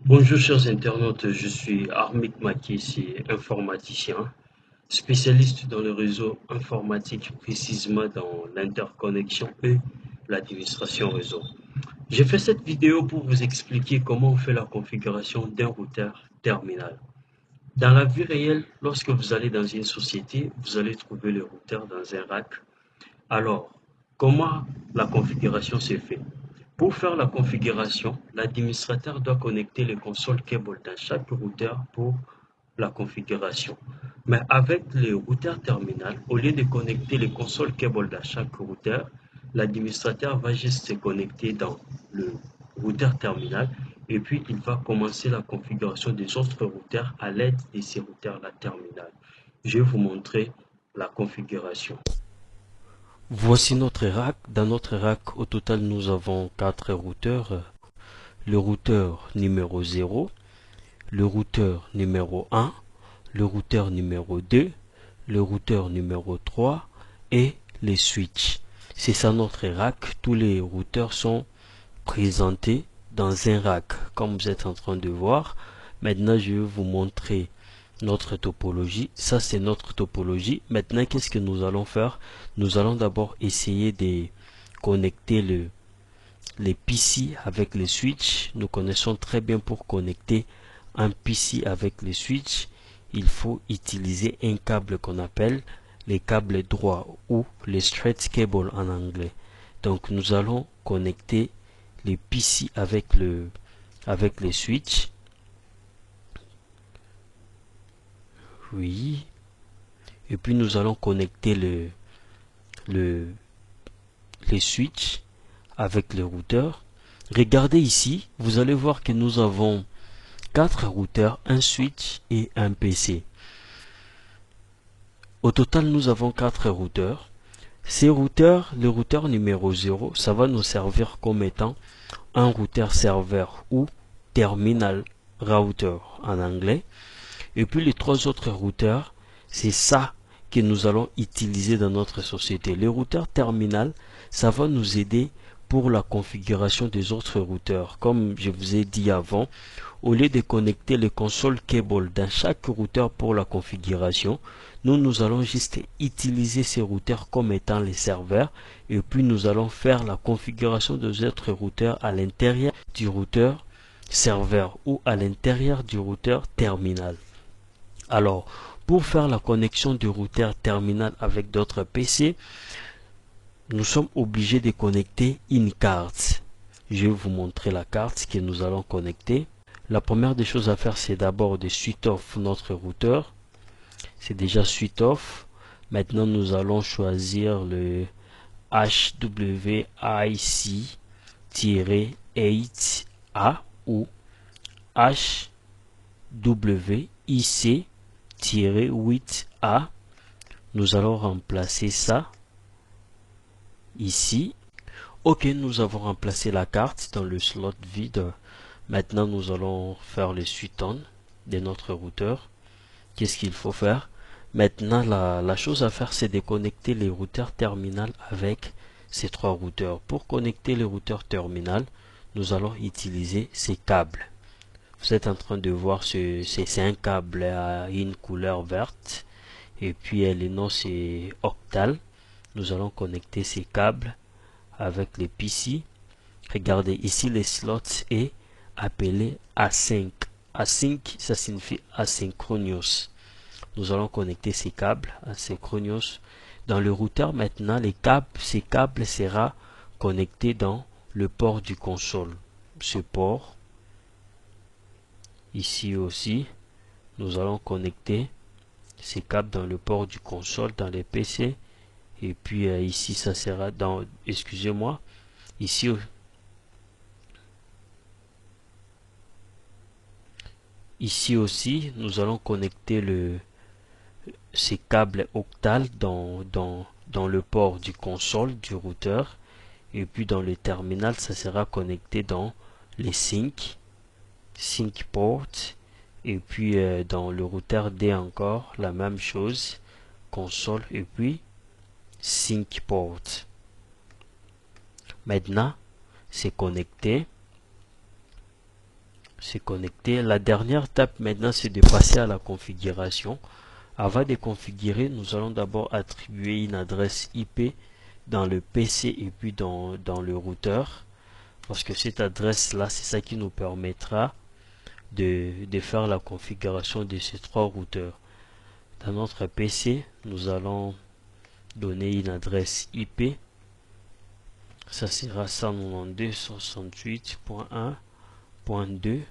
Bonjour chers internautes, je suis Armik Makissi, informaticien, spécialiste dans le réseau informatique, précisément dans l'interconnexion et l'administration réseau. J'ai fait cette vidéo pour vous expliquer comment on fait la configuration d'un routeur terminal. Dans la vie réelle, lorsque vous allez dans une société, vous allez trouver le routeur dans un rack. Alors, comment la configuration se fait? Pour faire la configuration, l'administrateur doit connecter les consoles cable dans chaque routeur pour la configuration. Mais avec le routeur terminal, au lieu de connecter les consoles cable dans chaque routeur, l'administrateur va juste se connecter dans le routeur terminal et puis il va commencer la configuration des autres routeurs à l'aide de ces routeurs-là terminal. Je vais vous montrer la configuration. Voici notre rack. Dans notre rack, au total, nous avons 4 routeurs. Le routeur numéro 0, le routeur numéro 1, le routeur numéro 2, le routeur numéro 3 et les switches. C'est ça notre rack. Tous les routeurs sont présentés dans un rack, comme vous êtes en train de voir. Maintenant, je vais vous montrer notre topologie. Ça, c'est notre topologie. Maintenant, qu'est-ce que nous allons faire? Nous allons d'abord essayer de connecter les PC avec les switches. Nous connaissons très bien pour connecter un PC avec les switches, il faut utiliser un câble qu'on appelle les câbles droits ou les straight cable en anglais. Donc, nous allons connecter les PC avec les switches. Oui. Et puis nous allons connecter le, les switches avec le routeur. Regardez ici, vous allez voir que nous avons 4 routeurs, un switch et un PC. Au total, nous avons 4 routeurs. Ces routeurs, le routeur numéro 0, ça va nous servir comme étant un routeur serveur ou terminal router en anglais. Et puis les 3 autres routeurs, c'est ça que nous allons utiliser dans notre société. Les routeurs terminal, ça va nous aider pour la configuration des autres routeurs. Comme je vous ai dit avant, au lieu de connecter les consoles cable dans chaque routeur pour la configuration, nous allons juste utiliser ces routeurs comme étant les serveurs et puis nous allons faire la configuration des autres routeurs à l'intérieur du routeur serveur ou à l'intérieur du routeur terminal. Alors, pour faire la connexion du routeur terminal avec d'autres PC, nous sommes obligés de connecter une carte. Je vais vous montrer la carte que nous allons connecter. La première des choses à faire, c'est d'abord de switch off notre routeur. C'est déjà switch off. Maintenant, nous allons choisir le HWIC-8A ou HWIC-8A. Nous allons remplacer ça ici. Ok, nous avons remplacé la carte dans le slot vide. Maintenant, nous allons faire le switch on de notre routeur. Qu'est-ce qu'il faut faire? Maintenant, la chose à faire, c'est de connecter les routeurs terminal avec ces 3 routeurs. Pour connecter les routeurs terminal, nous allons utiliser ces câbles. Vous êtes en train de voir, c'est un câble à une couleur verte. Et puis, le nom, c'est Octal. Nous allons connecter ces câbles avec les PC. Regardez, ici, les slots est appelé A5. A5, ça signifie asynchronous. Nous allons connecter ces câbles asynchronous dans le routeur. Maintenant, ces câbles sera connecté dans le port du console. Ce port, ici aussi, nous allons connecter ces câbles dans le port du console, dans les PC. Et puis ici, ça sera dans, excusez-moi, ici, ici aussi, nous allons connecter ces câbles octal dans le port du console du routeur. Et puis dans le terminal, ça sera connecté dans les sync port. Et puis dans le routeur D encore, la même chose, console et puis sync port. Maintenant, c'est connecté. c'est connecté. La dernière étape maintenant, c'est de passer à la configuration. Avant de configurer, nous allons d'abord attribuer une adresse IP dans le PC et puis dans le routeur. Parce que cette adresse-là, c'est ça qui nous permettra de faire la configuration de ces trois routeurs. Dans notre PC, nous allons donner une adresse IP. Ça sera 192.168.2.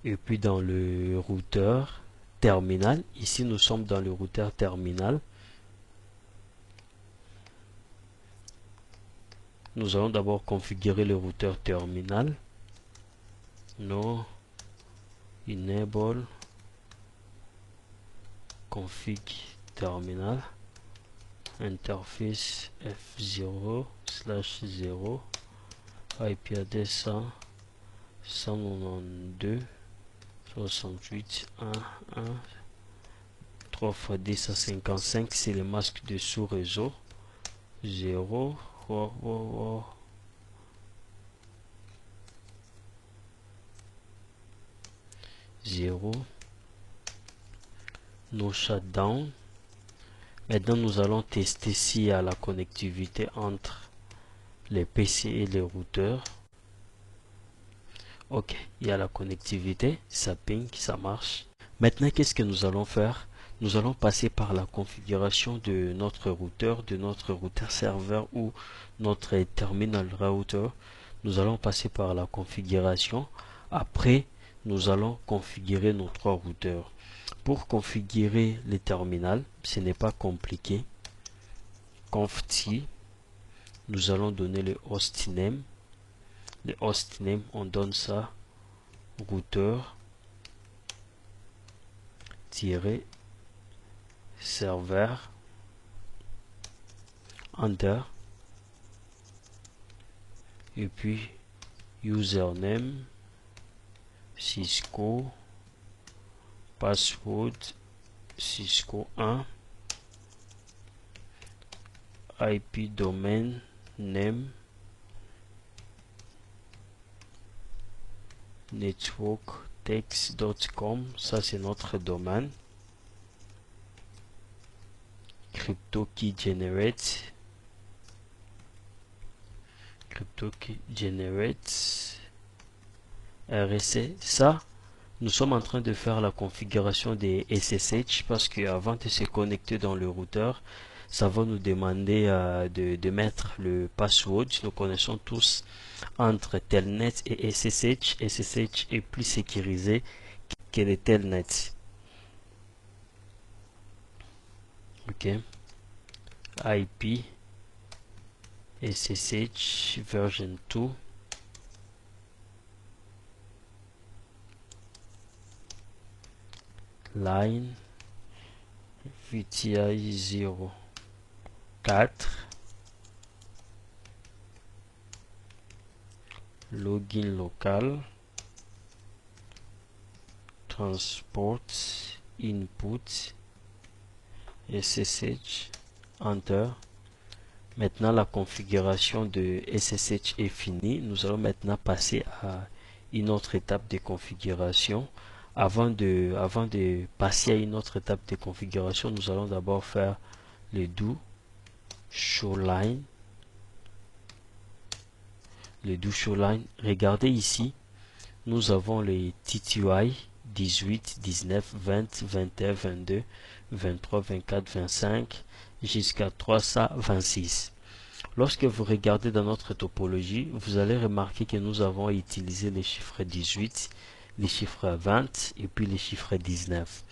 Et puis dans le routeur terminal, ici nous sommes dans le routeur terminal. Nous allons d'abord configurer le routeur terminal. No enable config terminal interface F0/0 IP address 192.168.1.1 3 x 10 c'est le masque de sous-réseau 0 0 no shutdown. Maintenant nous allons tester s'il y a la connectivité entre les PC et les routeurs. Ok, il y a la connectivité, ça ping, ça marche. Maintenant qu'est-ce que nous allons faire? Nous allons passer par la configuration de notre routeur serveur ou notre terminal router. Nous allons passer par la configuration. Après, nous allons configurer nos trois routeurs. Pour configurer les terminals, ce n'est pas compliqué. Conft, nous allons donner le host name. Le host name, on donne ça routeur serveur enter et puis username Cisco, password Cisco 1, IP domain name networktext.com, ça c'est notre domaine. Crypto key generate RSA. Ça, nous sommes en train de faire la configuration des SSH parce que avant de se connecter dans le routeur, ça va nous demander de mettre le password. Nous connaissons tous entre Telnet et SSH. SSH est plus sécurisé que le Telnet. Ok. IP SSH version 2. Line VTI 04. Login local. Transport input SSH enter. Maintenant la configuration de SSH est finie. Nous allons maintenant passer à une autre étape de configuration. Avant de passer à une autre étape de configuration, nous allons d'abord faire le do show line. Le do show line, regardez ici, nous avons les TTY 18, 19, 20, 21, 22, 23, 24, 25 jusqu'à 326. Lorsque vous regardez dans notre topologie, vous allez remarquer que nous avons utilisé les chiffres 18, les chiffres 20 et puis les chiffres 19.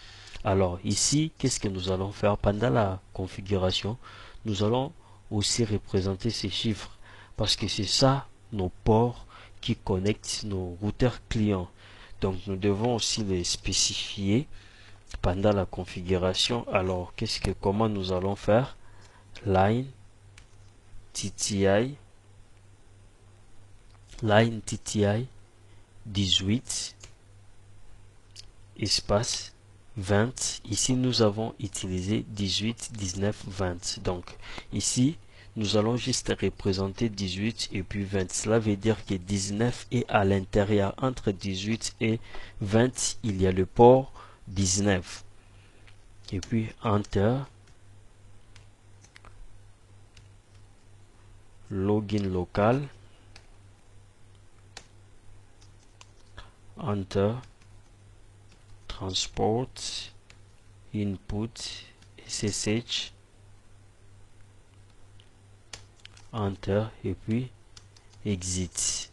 Alors ici, qu'est-ce que nous allons faire? Pendant la configuration, nous allons aussi représenter ces chiffres parce que c'est ça nos ports qui connectent nos routeurs clients. Donc nous devons aussi les spécifier pendant la configuration. Alors comment nous allons faire? Line TTI 18 espace 20. Ici nous avons utilisé 18, 19, 20. Donc ici nous allons juste représenter 18 et puis 20. Cela veut dire que 19 est à l'intérieur. Entre 18 et 20, il y a le port 19. Et puis Enter. Login local. Enter. Transport. Input. SSH. Enter et puis Exit.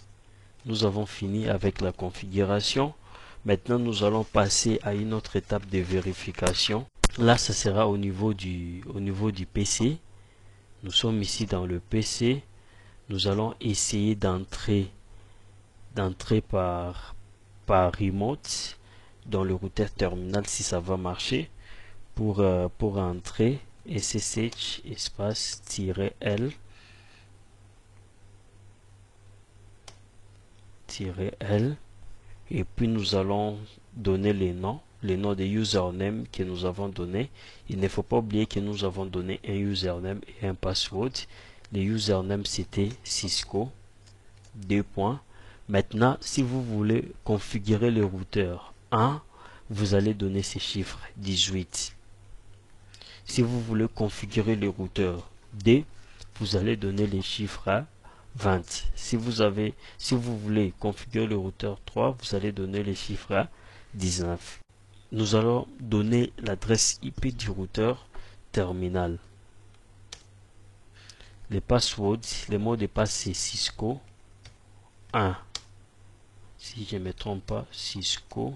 Nous avons fini avec la configuration. Maintenant, nous allons passer à une autre étape de vérification. Là, ça sera au niveau du PC. Nous sommes ici dans le PC. Nous allons essayer d'entrer par remote dans le routeur terminal si ça va marcher. Pour entrer, SSH espace -L et puis nous allons donner les noms des username que nous avons donné. Il ne faut pas oublier que nous avons donné un username et un password. Les usernames c'était Cisco 2 points. Maintenant, si vous voulez configurer le routeur 1, vous allez donner ces chiffres 18. Si vous voulez configurer le routeur 2, vous allez donner les chiffres 20. Si vous voulez configurer le routeur 3, vous allez donner les chiffres 19. Nous allons donner l'adresse IP du routeur terminal. Les passwords, les mots de passe c'est Cisco 1. Si je ne me trompe pas, Cisco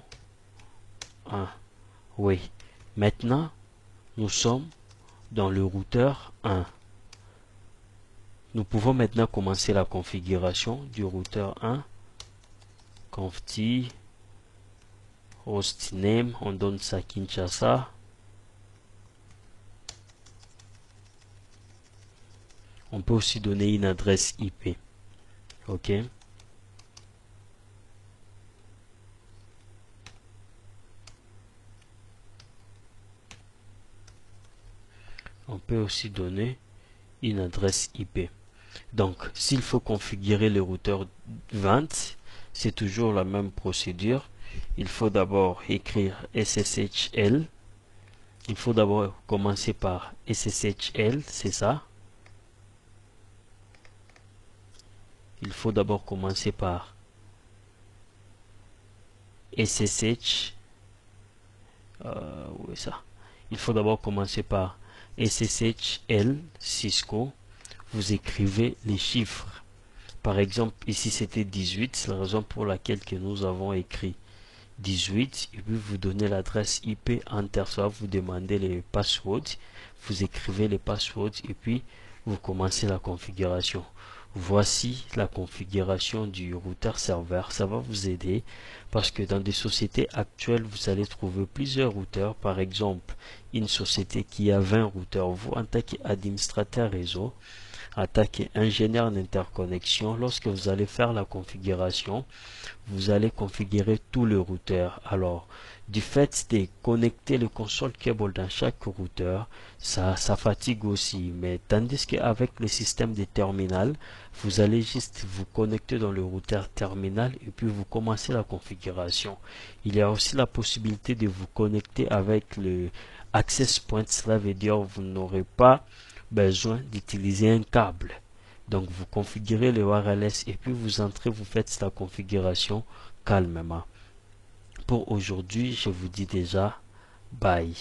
1. Oui. Maintenant, nous sommes dans le routeur 1. Nous pouvons maintenant commencer la configuration du routeur 1. Conft hostname, on donne ça Kinshasa. On peut aussi donner une adresse IP. OK. On peut aussi donner une adresse IP. Donc, s'il faut configurer le routeur 20, c'est toujours la même procédure. Il faut d'abord écrire SSHL. Il faut d'abord commencer par SSHL, c'est ça. Il faut d'abord commencer par SSH. Oui, ça. Il faut d'abord commencer par SSHL Cisco. Vous écrivez les chiffres. Par exemple, ici c'était 18, c'est la raison pour laquelle que nous avons écrit 18 et puis vous donnez l'adresse IP enter, soit vous demandez les passwords, vous écrivez les passwords et puis vous commencez la configuration. Voici la configuration du routeur serveur. Ça va vous aider parce que dans des sociétés actuelles, vous allez trouver plusieurs routeurs. Par exemple, une société qui a 20 routeurs. Vous, en tant qu'administrateur réseau, en tant qu'ingénieur d'interconnexion, lorsque vous allez faire la configuration, vous allez configurer tout le routeur. Alors, du fait de connecter le console cable dans chaque routeur, ça fatigue aussi. Mais tandis qu'avec le système de terminal, vous allez juste vous connecter dans le routeur terminal et puis vous commencez la configuration. Il y a aussi la possibilité de vous connecter avec le access point. Cela veut dire que vous n'aurez pas besoin d'utiliser un câble. Donc vous configurez le wireless et puis vous entrez, vous faites la configuration calmement. Pour aujourd'hui, je vous dis déjà bye.